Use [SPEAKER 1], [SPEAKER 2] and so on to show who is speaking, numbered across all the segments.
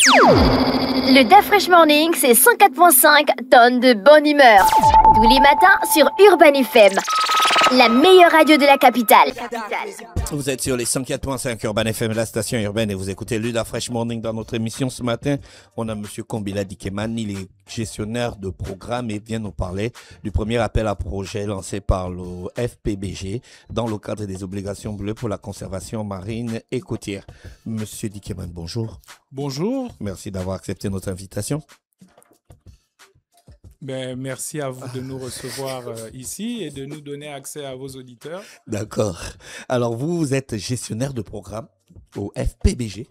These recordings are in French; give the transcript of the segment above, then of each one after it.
[SPEAKER 1] Le DAF Fresh Morning, c'est 104.5 tonnes de bonne humeur. Tous les matins sur Urban FM, la meilleure radio de la capitale.
[SPEAKER 2] Vous êtes sur les 104.5 Urban FM, la station urbaine, et vous écoutez le DAF Fresh Morning. Dans notre émission ce matin, on a Monsieur Kombila Dikeman, il est gestionnaire de programme et vient nous parler du premier appel à projet lancé par le FPBG dans le cadre des obligations bleues pour la conservation marine et côtière. Monsieur Dikeman, bonjour.
[SPEAKER 3] Bonjour.
[SPEAKER 2] Merci d'avoir accepté notre invitation.
[SPEAKER 3] Ben, merci à vous de nous recevoir ici et de nous donner accès à vos auditeurs.
[SPEAKER 2] D'accord. Alors, vous êtes gestionnaire de programme au FPBG.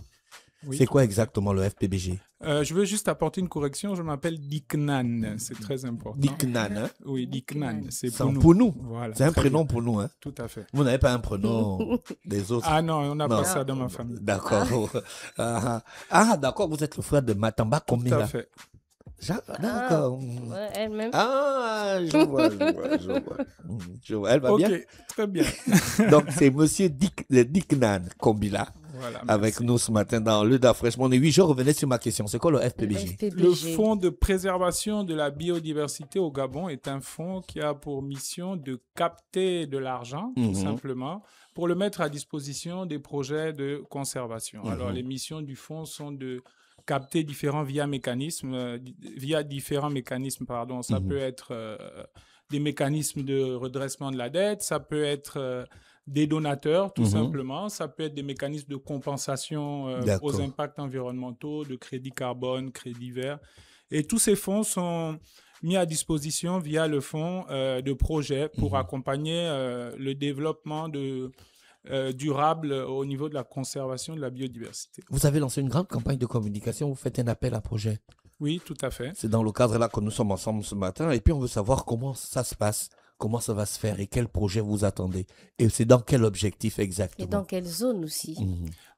[SPEAKER 2] Oui. C'est quoi exactement le FPBG?
[SPEAKER 3] Je veux juste apporter une correction. Je m'appelle Diknan. C'est très important.
[SPEAKER 2] Diknan, hein?
[SPEAKER 3] Oui, Diknan. C'est
[SPEAKER 2] pour nous.
[SPEAKER 3] Voilà,
[SPEAKER 2] c'est un prénom pour nous, hein?
[SPEAKER 3] Tout à fait.
[SPEAKER 2] Vous n'avez pas un prénom des autres?
[SPEAKER 3] Ah non, on n'a pas ça dans ma famille.
[SPEAKER 2] D'accord. D'accord. Vous êtes le frère de Matamba Kombila.
[SPEAKER 3] Tout à fait.
[SPEAKER 2] D'accord.
[SPEAKER 4] Ouais, elle-même.
[SPEAKER 2] Ah, je vois. Elle va bien?
[SPEAKER 3] Ok, très bien.
[SPEAKER 2] Donc, c'est Monsieur Diknan Kombila.
[SPEAKER 3] Voilà,
[SPEAKER 2] avec nous ce matin dans le DAF Fresh Morning. Oui, je revenais sur ma question. C'est quoi le FPBG?
[SPEAKER 3] Le Fonds de préservation de la biodiversité au Gabon est un fonds qui a pour mission de capter de l'argent, tout simplement, pour le mettre à disposition des projets de conservation. Alors, les missions du fonds sont de capter différents différents mécanismes. Ça peut être des mécanismes de redressement de la dette, ça peut être des donateurs, tout simplement. Ça peut être des mécanismes de compensation aux impacts environnementaux, de crédit carbone, crédit vert. Et tous ces fonds sont mis à disposition via le fonds de projets pour accompagner le développement durable au niveau de la conservation de la biodiversité.
[SPEAKER 2] Vous avez lancé une grande campagne de communication, vous faites un appel à projet.
[SPEAKER 3] Oui, tout à fait.
[SPEAKER 2] C'est dans le cadre là que nous sommes ensemble ce matin et puis on veut savoir comment ça se passe. Comment ça va se faire et quel projet vous attendez? Et c'est dans quel objectif exactement?
[SPEAKER 4] Et dans quelle zone aussi?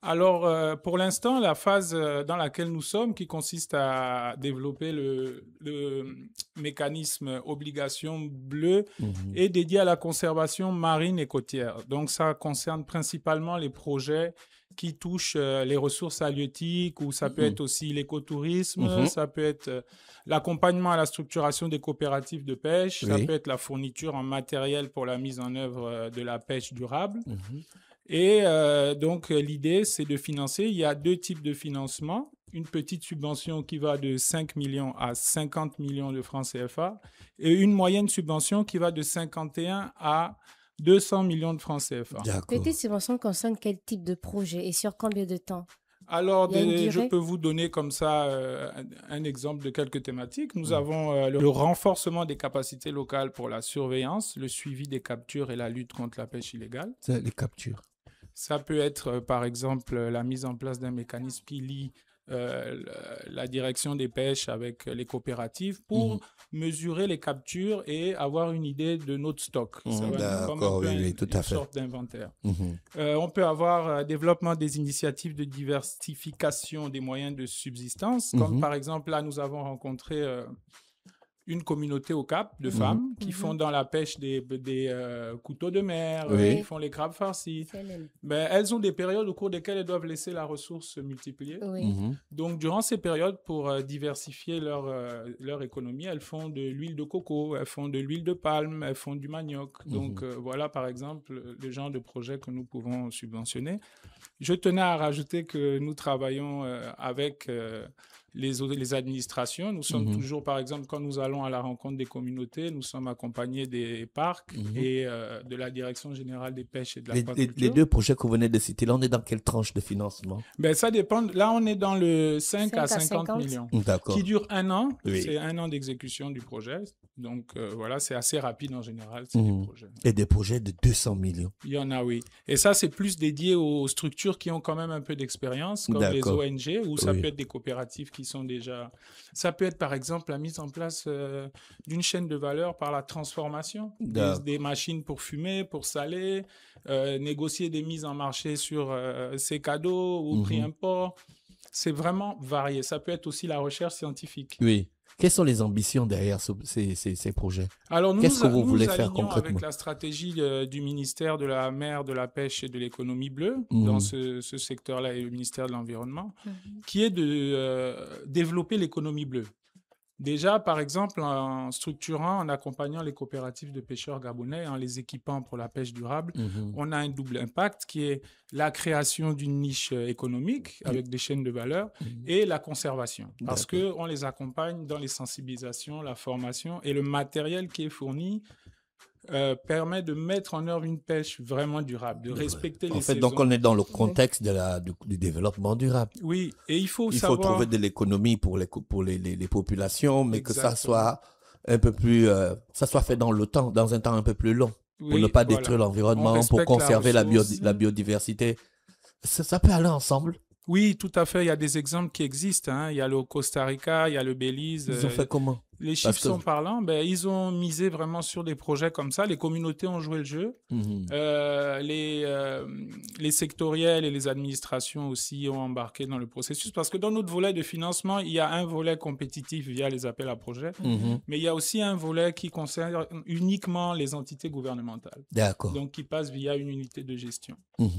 [SPEAKER 3] Alors, pour l'instant, la phase dans laquelle nous sommes, qui consiste à développer le mécanisme obligation bleue, est dédiée à la conservation marine et côtière. Donc, ça concerne principalement les projets qui touchent les ressources halieutiques, ou ça peut être aussi l'écotourisme, ça peut être l'accompagnement à la structuration des coopératives de pêche, ça peut être la fourniture en matériel pour la mise en œuvre de la pêche durable. Et donc, l'idée, c'est de financer. Il y a deux types de financement. Une petite subvention qui va de 5 millions à 50 millions de francs CFA et une moyenne subvention qui va de 51 à 200 millions de francs CFA.
[SPEAKER 4] Petite subvention concerne quel type de projet et sur combien de temps?
[SPEAKER 3] Alors, je peux vous donner comme ça un exemple de quelques thématiques. Nous avons le renforcement des capacités locales pour la surveillance, le suivi des captures et la lutte contre la pêche illégale.
[SPEAKER 2] C'est les captures.
[SPEAKER 3] Ça peut être, par exemple, la mise en place d'un mécanisme qui lie la direction des pêches avec les coopératives pour mesurer les captures et avoir une idée de notre stock. Ça va comme un peu une sorte d'inventaire. On peut avoir développement des initiatives de diversification des moyens de subsistance, comme par exemple, là, nous avons rencontré une communauté au Cap de femmes qui font dans la pêche des couteaux de mer, qui font les crabes farcis. Ben, elles ont des périodes au cours desquelles elles doivent laisser la ressource se multiplier. Donc, durant ces périodes, pour diversifier leur économie, elles font de l'huile de coco, elles font de l'huile de palme, elles font du manioc. Donc, voilà, par exemple, le genre de projet que nous pouvons subventionner. Je tenais à rajouter que nous travaillons avec les administrations. Nous sommes toujours, par exemple, quand nous allons à la rencontre des communautés, nous sommes accompagnés des parcs et de la Direction générale des pêches et de l'aquaculture.
[SPEAKER 2] Les deux projets que vous venez de citer, là, on est dans quelle tranche de financement?
[SPEAKER 3] Ben, ça dépend. Là, on est dans le 5 à 50 millions, qui dure 1 an. C'est 1 an d'exécution du projet. Donc, voilà, c'est assez rapide en général, ces projets.
[SPEAKER 2] Et des projets de 200 millions?
[SPEAKER 3] Il y en a, oui. Et ça, c'est plus dédié aux structures qui ont quand même un peu d'expérience, comme les ONG, ou ça peut être des coopératives qui sont déjà... Ça peut être, par exemple, la mise en place d'une chaîne de valeur par la transformation, des machines pour fumer, pour saler, négocier des mises en marché sur ces cadeaux ou prix import. C'est vraiment varié. Ça peut être aussi la recherche scientifique.
[SPEAKER 2] Oui. Quelles sont les ambitions derrière ces projets?
[SPEAKER 3] Alors,
[SPEAKER 2] Qu'est-ce que vous voulez
[SPEAKER 3] nous
[SPEAKER 2] faire
[SPEAKER 3] alignons
[SPEAKER 2] concrètement?
[SPEAKER 3] avec la stratégie du ministère de la Mer, de la Pêche et de l'Économie bleue
[SPEAKER 2] Mhm.
[SPEAKER 3] dans ce secteur-là et le ministère de l'Environnement,
[SPEAKER 4] Mhm.
[SPEAKER 3] qui est de développer l'économie bleue. Déjà, par exemple, en structurant, en accompagnant les coopératives de pêcheurs gabonais, en les équipant pour la pêche durable,
[SPEAKER 2] Mhm.
[SPEAKER 3] on a un double impact qui est la création d'une niche économique avec des chaînes de valeur
[SPEAKER 2] Mhm.
[SPEAKER 3] et la conservation. Parce
[SPEAKER 2] D'accord.
[SPEAKER 3] qu'on les accompagne dans les sensibilisations, la formation et le matériel qui est fourni permet de mettre en œuvre une pêche vraiment durable, de respecter
[SPEAKER 2] En
[SPEAKER 3] les
[SPEAKER 2] fait,
[SPEAKER 3] saisons.
[SPEAKER 2] donc on est dans le contexte du développement durable.
[SPEAKER 3] Oui, et il faut
[SPEAKER 2] Il faut
[SPEAKER 3] savoir...
[SPEAKER 2] trouver de l'économie pour les populations, mais que ça
[SPEAKER 3] Exactement.
[SPEAKER 2] soit un peu plus, ça soit fait dans le temps, dans un temps un peu plus long, pour
[SPEAKER 3] Oui,
[SPEAKER 2] ne pas
[SPEAKER 3] voilà.
[SPEAKER 2] détruire
[SPEAKER 3] On
[SPEAKER 2] l'environnement, pour
[SPEAKER 3] respecte la
[SPEAKER 2] conserver la
[SPEAKER 3] ressource.
[SPEAKER 2] biodiversité. Ça peut aller ensemble.
[SPEAKER 3] Oui, tout à fait. Il y a des exemples qui existent, hein. Il y a le Costa Rica, il y a le Belize.
[SPEAKER 2] Ils ont fait comment?
[SPEAKER 3] Les
[SPEAKER 2] Parce
[SPEAKER 3] chiffres
[SPEAKER 2] que-
[SPEAKER 3] sont parlants. Ben, ils ont misé vraiment sur des projets comme ça. Les communautés ont joué le jeu.
[SPEAKER 2] Mhm.
[SPEAKER 3] Les sectoriels et les administrations aussi ont embarqué dans le processus. Parce que dans notre volet de financement, il y a un volet compétitif via les appels à projets.
[SPEAKER 2] Mhm.
[SPEAKER 3] Mais il y a aussi un volet qui concerne uniquement les entités gouvernementales.
[SPEAKER 2] D'accord.
[SPEAKER 3] Donc, qui passe via une unité de gestion.
[SPEAKER 2] Mhm.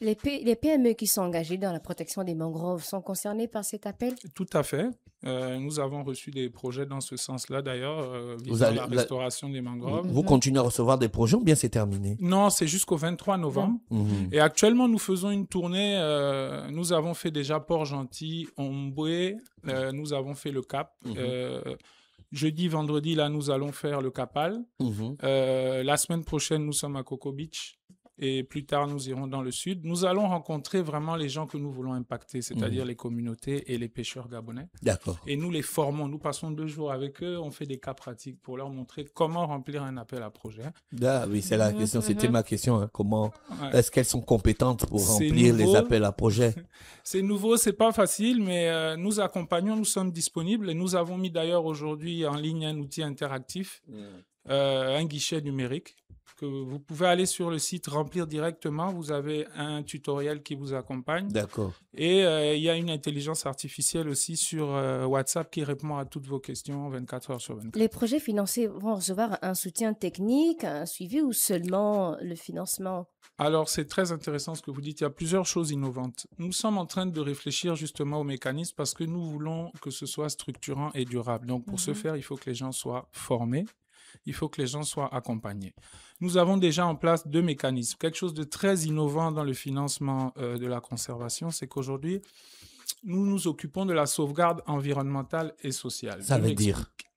[SPEAKER 4] Les PME qui sont engagées dans la protection des mangroves sont concernées par cet appel?
[SPEAKER 3] Tout à fait. Nous avons reçu des projets dans ce sens-là, d'ailleurs,
[SPEAKER 2] Vous
[SPEAKER 3] visant
[SPEAKER 2] allez-
[SPEAKER 3] la restauration des mangroves.
[SPEAKER 2] Vous continuez à recevoir des projets ou bien c'est terminé?
[SPEAKER 3] Non, c'est jusqu'au 23 novembre.
[SPEAKER 2] Mhm.
[SPEAKER 3] Et actuellement, nous faisons une tournée. Nous avons fait déjà Port-Gentil, Omboué. Nous avons fait le Cap. Jeudi, vendredi, là, nous allons faire le Capal.
[SPEAKER 2] Mhm.
[SPEAKER 3] La semaine prochaine, nous sommes à Coco Beach. Et plus tard, nous irons dans le sud. Nous allons rencontrer vraiment les gens que nous voulons impacter, c'est-à-dire les communautés et les pêcheurs gabonais.
[SPEAKER 2] D'accord.
[SPEAKER 3] Et nous les formons. Nous passons 2 jours avec eux. On fait des cas pratiques pour leur montrer comment remplir un appel à projet.
[SPEAKER 2] Ah, oui, c'est la question. C'était ma question. Hein. Comment
[SPEAKER 3] Ouais.
[SPEAKER 2] est-ce qu'elles sont compétentes pour
[SPEAKER 3] C'est
[SPEAKER 2] remplir les
[SPEAKER 3] nouveau.
[SPEAKER 2] appels à projets?
[SPEAKER 3] C'est nouveau, c'est pas facile, mais nous accompagnons, nous sommes disponibles et nous avons mis d'ailleurs aujourd'hui en ligne un outil interactif, un guichet numérique que vous pouvez aller sur le site remplir directement. Vous avez un tutoriel qui vous accompagne
[SPEAKER 2] D'accord.
[SPEAKER 3] et il y a une intelligence artificielle aussi sur WhatsApp qui répond à toutes vos questions 24 heures sur 24.
[SPEAKER 4] Les projets financés vont recevoir un soutien technique, un suivi ou seulement le financement?
[SPEAKER 3] Alors, c'est très intéressant ce que vous dites. Il y a plusieurs choses innovantes. Nous sommes en train de réfléchir justement au mécanisme parce que nous voulons que ce soit structurant et durable. Donc, pour ce faire, il faut que les gens soient formés. Il faut que les gens soient accompagnés. Nous avons déjà en place 2 mécanismes. Quelque chose de très innovant dans le financement de la conservation, c'est qu'aujourd'hui, nous nous occupons de la sauvegarde environnementale et sociale.
[SPEAKER 2] Ça
[SPEAKER 3] Je
[SPEAKER 2] veut dire?
[SPEAKER 3] m'explique.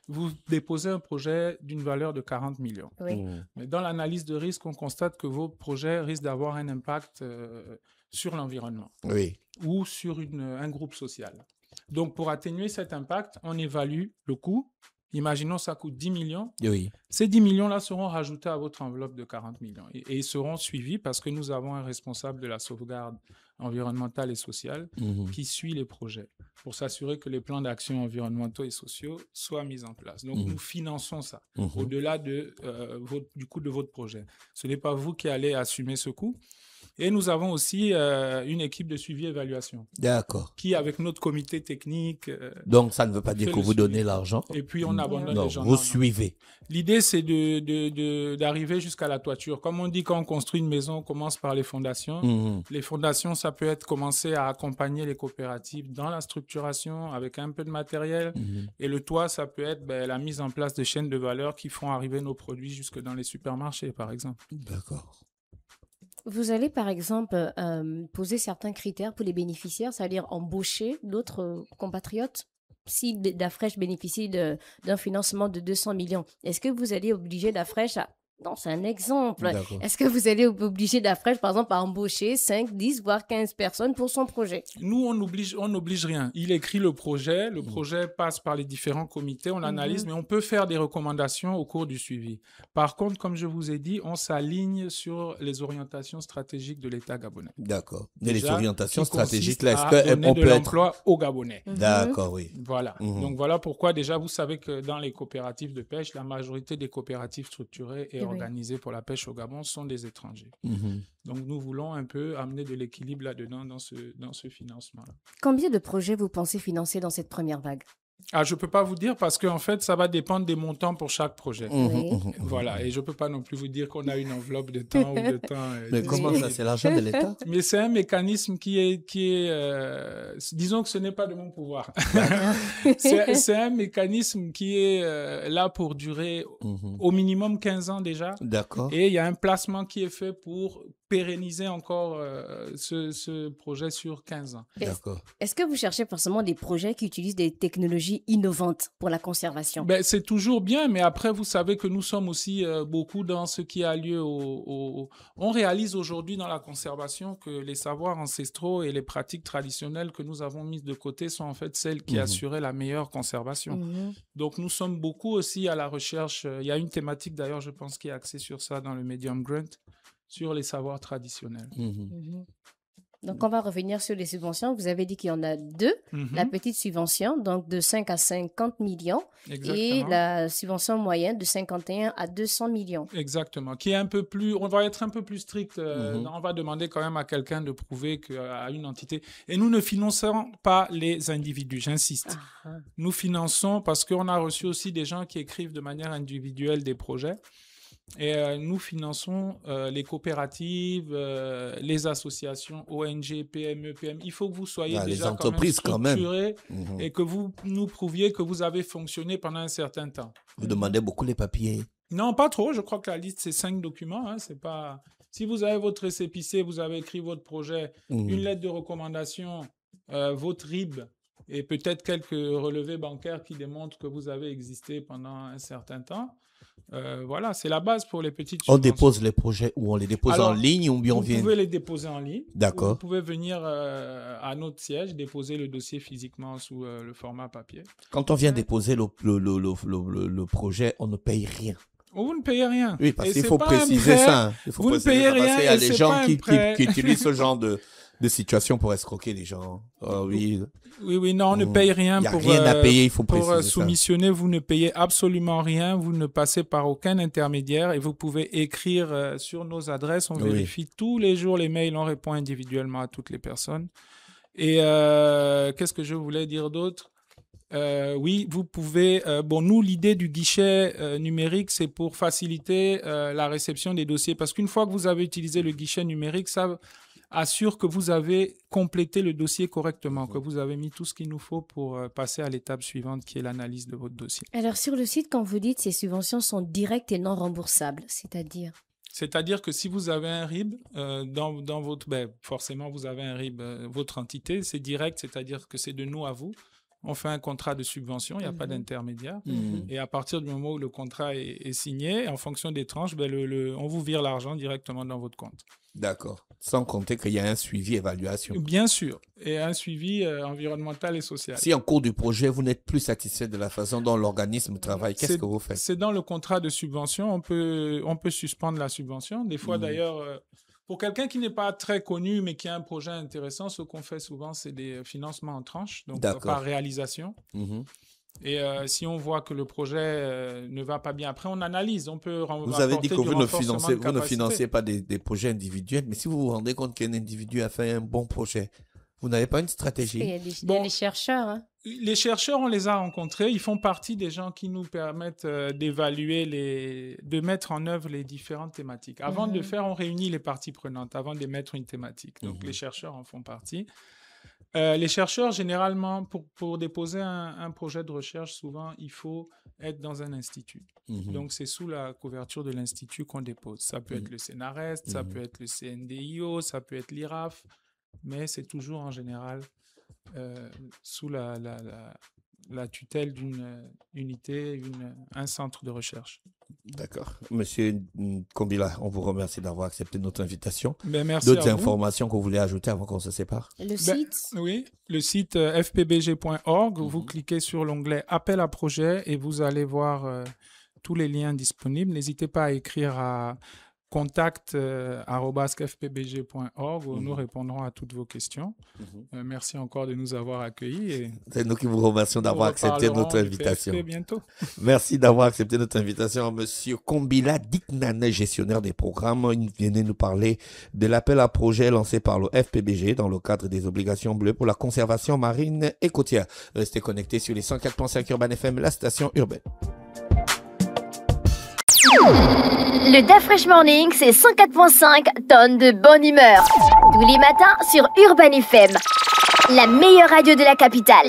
[SPEAKER 3] Vous déposez un projet d'une valeur de 40 millions.
[SPEAKER 4] Oui.
[SPEAKER 2] Mhm.
[SPEAKER 3] Mais dans l'analyse de risque, on constate que vos projets risquent d'avoir un impact sur l'environnement
[SPEAKER 2] Oui.
[SPEAKER 3] ou sur un groupe social. Donc, pour atténuer cet impact, on évalue le coût. Imaginons ça coûte 10 millions.
[SPEAKER 2] Oui.
[SPEAKER 3] Ces 10 millions-là seront rajoutés à votre enveloppe de 40 millions et ils seront suivis parce que nous avons un responsable de la sauvegarde environnementale et sociale
[SPEAKER 2] Mhm.
[SPEAKER 3] qui suit les projets pour s'assurer que les plans d'action environnementaux et sociaux soient mis en place. Donc, nous finançons ça
[SPEAKER 2] Mhm.
[SPEAKER 3] au-delà du coût de votre projet. Ce n'est pas vous qui allez assumer ce coût. Et nous avons aussi une équipe de suivi et évaluation
[SPEAKER 2] D'accord.
[SPEAKER 3] qui, avec notre comité technique,
[SPEAKER 2] Donc, ça ne veut pas dire
[SPEAKER 3] fait
[SPEAKER 2] que
[SPEAKER 3] le
[SPEAKER 2] vous
[SPEAKER 3] suivi.
[SPEAKER 2] donnez l'argent.
[SPEAKER 3] et puis on abandonne
[SPEAKER 2] Non,
[SPEAKER 3] les gens.
[SPEAKER 2] vous suivez.
[SPEAKER 3] L'idée, c'est d'arriver jusqu'à la toiture. Comme on dit, quand on construit une maison, on commence par les fondations.
[SPEAKER 2] Mhm.
[SPEAKER 3] Les fondations, ça peut être commencer à accompagner les coopératives dans la structuration avec un peu de matériel. Et le toit, ça peut être la mise en place de chaînes de valeur qui font arriver nos produits jusque dans les supermarchés, par exemple.
[SPEAKER 2] D'accord.
[SPEAKER 4] Vous allez, par exemple, poser certains critères pour les bénéficiaires, c'est-à-dire embaucher d'autres compatriotes. Si Dafresh bénéficie d'un financement de 200 millions, est-ce que vous allez obliger Dafresh à... Non, c'est un exemple.
[SPEAKER 2] D'accord.
[SPEAKER 4] Est-ce que vous allez obliger Dafresh, par exemple, à embaucher 5, 10, voire 15 personnes pour son projet?
[SPEAKER 3] Nous, on n'oblige rien. Il écrit le projet passe par les différents comités, on l'analyse, mais on peut faire des recommandations au cours du suivi. Par contre, comme je vous ai dit, on s'aligne sur les orientations stratégiques de l'État gabonais.
[SPEAKER 2] D'accord. Mais les
[SPEAKER 3] Déjà,
[SPEAKER 2] orientations
[SPEAKER 3] qui consiste
[SPEAKER 2] stratégiques, là,
[SPEAKER 3] à
[SPEAKER 2] est-ce
[SPEAKER 3] donner
[SPEAKER 2] qu'on
[SPEAKER 3] de
[SPEAKER 2] peut être...
[SPEAKER 3] l'emploi aux Gabonais.
[SPEAKER 2] D'accord, oui.
[SPEAKER 3] Voilà. Donc voilà pourquoi déjà vous savez que dans les coopératives de pêche, la majorité des coopératives structurées est organisées pour la pêche au Gabon sont des étrangers. Donc, nous voulons un peu amener de l'équilibre là-dedans dans ce financement-là.
[SPEAKER 4] Combien de projets vous pensez financer dans cette première vague?
[SPEAKER 3] Je ne peux pas vous dire parce qu'en fait, ça va dépendre des montants pour chaque projet. Voilà, et je ne peux pas non plus vous dire qu'on a une enveloppe de temps ou de temps.
[SPEAKER 2] Mais comment ça? C'est l'argent de l'État?
[SPEAKER 3] Mais c'est un mécanisme qui est disons que ce n'est pas de mon pouvoir. C'est un mécanisme qui est là pour durer au minimum 15 ans déjà.
[SPEAKER 2] D'accord.
[SPEAKER 3] Et il y a un placement qui est fait pour pérenniser encore ce projet sur 15 ans.
[SPEAKER 2] D'accord.
[SPEAKER 4] Est-ce que vous cherchez forcément des projets qui utilisent des technologies innovantes pour la conservation?
[SPEAKER 3] C'est toujours bien, mais après, vous savez que nous sommes aussi beaucoup dans ce qui a lieu On réalise aujourd'hui dans la conservation que les savoirs ancestraux et les pratiques traditionnelles que nous avons mises de côté sont en fait celles qui assuraient la meilleure conservation. Donc, nous sommes beaucoup aussi à la recherche. Il y a une thématique d'ailleurs, je pense, qui est axée sur ça dans le Medium Grant, sur les savoirs traditionnels.
[SPEAKER 4] Donc, on va revenir sur les subventions. Vous avez dit qu'il y en a deux. La petite subvention, donc de 5 à 50 millions.
[SPEAKER 3] Exactement.
[SPEAKER 4] Et la subvention moyenne de 51 à 200 millions.
[SPEAKER 3] Exactement. Qui est un peu plus... On va être un peu plus strict. On va demander quand même à quelqu'un de prouver à une entité. Et nous ne finançons pas les individus, j'insiste. Nous finançons parce qu'on a reçu aussi des gens qui écrivent de manière individuelle des projets. Et nous finançons les coopératives, les associations, ONG, PME, PM. Il faut que vous soyez déjà
[SPEAKER 2] les entreprises
[SPEAKER 3] quand même structurés
[SPEAKER 2] quand même.
[SPEAKER 3] et que vous nous prouviez que vous avez fonctionné pendant un certain temps.
[SPEAKER 2] Vous demandez beaucoup les papiers?
[SPEAKER 3] Non, pas trop. Je crois que la liste, c'est 5 documents. C'est pas... Si vous avez votre récépissé, vous avez écrit votre projet, une lettre de recommandation, votre RIB et peut-être quelques relevés bancaires qui démontrent que vous avez existé pendant un certain temps. Voilà, c'est la base pour les petites subventions.
[SPEAKER 2] On dépose les projets où? On les dépose en ligne ou bien on vient?
[SPEAKER 3] Vous pouvez les déposer en ligne.
[SPEAKER 2] D'accord.
[SPEAKER 3] Vous pouvez venir à notre siège, déposer le dossier physiquement sous le format papier.
[SPEAKER 2] Quand on vient déposer le projet, on ne paye rien.
[SPEAKER 3] Vous ne payez rien.
[SPEAKER 2] Oui, parce qu'il faut préciser ça.
[SPEAKER 3] Vous ne payez rien.
[SPEAKER 2] Parce qu'il y a des gens qui utilisent ce genre de situation pour escroquer les gens. Oui,
[SPEAKER 3] non, on ne paye rien.
[SPEAKER 2] Il n'y a rien à payer, il faut préciser
[SPEAKER 3] pour soumissionner, vous ne payez absolument rien. Vous ne passez par aucun intermédiaire et vous pouvez écrire sur nos adresses. On vérifie tous les jours les mails. On répond individuellement à toutes les personnes. Et qu'est-ce que je voulais dire d'autre? Oui, vous pouvez... nous, l'idée du guichet numérique, c'est pour faciliter la réception des dossiers. Parce qu'une fois que vous avez utilisé le guichet numérique, ça assure que vous avez complété le dossier correctement, que vous avez mis tout ce qu'il nous faut pour passer à l'étape suivante, qui est l'analyse de votre dossier.
[SPEAKER 4] Alors, sur le site, quand vous dites ces subventions sont directes et non remboursables, c'est-à-dire?
[SPEAKER 3] C'est-à-dire que si vous avez un RIB, dans votre... forcément, vous avez un RIB, votre entité, c'est direct, c'est-à-dire que c'est de nous à vous. On fait un contrat de subvention, il n'y a pas d'intermédiaire. Et à partir du moment où le contrat est signé, en fonction des tranches, on vous vire l'argent directement dans votre compte.
[SPEAKER 2] D'accord. Sans compter qu'il y a un suivi évaluation.
[SPEAKER 3] Bien sûr. Et un suivi environnemental et social.
[SPEAKER 2] Si en cours du projet, vous n'êtes plus satisfait de la façon dont l'organisme travaille, qu'est-ce que vous faites?
[SPEAKER 3] C'est dans le contrat de subvention. On peut suspendre la subvention. Des fois, d'ailleurs... Pour quelqu'un qui n'est pas très connu, mais qui a un projet intéressant, ce qu'on fait souvent, c'est des financements en tranches, donc par réalisation. Et si on voit que le projet ne va pas bien, après on analyse. On peut
[SPEAKER 2] vous avez dit que vous ne financez pas des projets individuels, mais si vous vous rendez compte qu'un individu a fait un bon projet, vous n'avez pas une stratégie?
[SPEAKER 4] Il y a des chercheurs. Hein.
[SPEAKER 3] Les chercheurs, on les a rencontrés. Ils font partie des gens qui nous permettent d'évaluer, de mettre en œuvre les différentes thématiques. Avant de le faire, on réunit les parties prenantes avant de mettre une thématique. Donc, les chercheurs en font partie. Les chercheurs, généralement, pour déposer un projet de recherche, souvent, il faut être dans un institut. Donc, c'est sous la couverture de l'institut qu'on dépose. Ça peut être le CNRS, ça peut être le CNDIO, ça peut être l'IRAF, mais c'est toujours en général sous la tutelle d'une unité, un centre de recherche.
[SPEAKER 2] D'accord. Monsieur Kombila, on vous remercie d'avoir accepté notre invitation.
[SPEAKER 3] Merci.
[SPEAKER 2] D'autres informations que vous voulez ajouter avant qu'on se sépare?
[SPEAKER 4] Le site?
[SPEAKER 3] Oui, le site fpbg.org. Vous cliquez sur l'onglet Appel à projet et vous allez voir tous les liens disponibles. N'hésitez pas à écrire à contact@fpbg.org où nous répondrons à toutes vos questions. Merci encore de nous avoir accueillis. Et
[SPEAKER 2] c'est nous qui vous remercions d'avoir accepté notre invitation.
[SPEAKER 3] Bientôt.
[SPEAKER 2] Merci d'avoir accepté notre invitation, Monsieur Kombila Diknane, gestionnaire des programmes. Il venait nous parler de l'appel à projet lancé par le FPBG dans le cadre des obligations bleues pour la conservation marine et côtière. Restez connectés sur les 104.5 Urban FM, la station urbaine.
[SPEAKER 1] Le DaFresh Morning, c'est 104.5 tonnes de bonne humeur. Tous les matins sur Urban FM, la meilleure radio de la capitale.